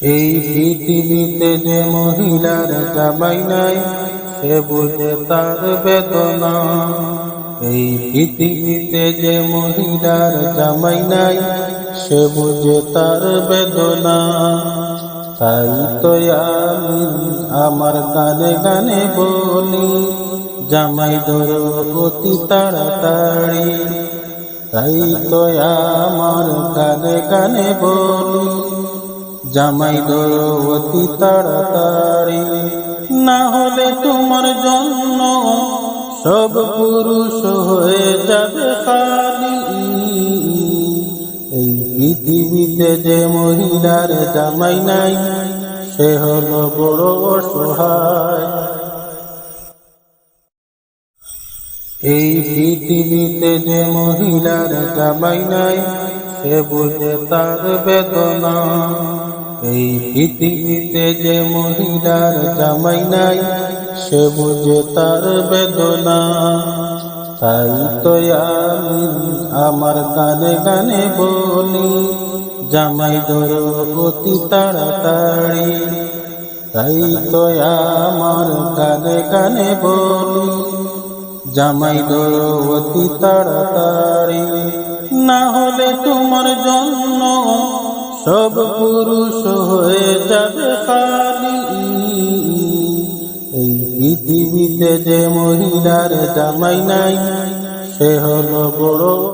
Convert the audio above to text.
এই পৃথিবীতে যে মহিলার জামাই নাই সে বুঝে তার বেদনা। এই পৃথিবীতে যে মহিলার জামাই নাই সে বুঝে তার বেদনা। তাই তো আমি আমার গানে গানে বলি, জামাই ধরো অতি তাড়াতাড়ি। তাই তো আমার গানে গানে বলি, জামাই ধরো অতি তাড়াতাড়ি। না হলে তোমার জন্য সব পুরুষ হয়ে যাবে খালি। এই পৃথিবীতে যে মহিলার জামাই নাই সে হলো বড় অসহায়। এই পৃথিবীতে যে মহিলার জামাই নাই সে বুঝে তার বেদনা। এই পৃথিবীতে যে মহিলার জামাই নাই সে বুঝে তার বেদনা। তাই তো আমি আমার গানে গানে বলি, জামাই ধরো অতি তাড়াতাড়ি। তাই তো আমার গানে গানে বলি, জামাই ধরো অতি তাড়াতাড়ি। না হলে তোমার জন্য সব পুরুষ হয়ে যাবে খালি। এই পৃথিবীতে যে মহিলার জামাই নাই সে হলো বড়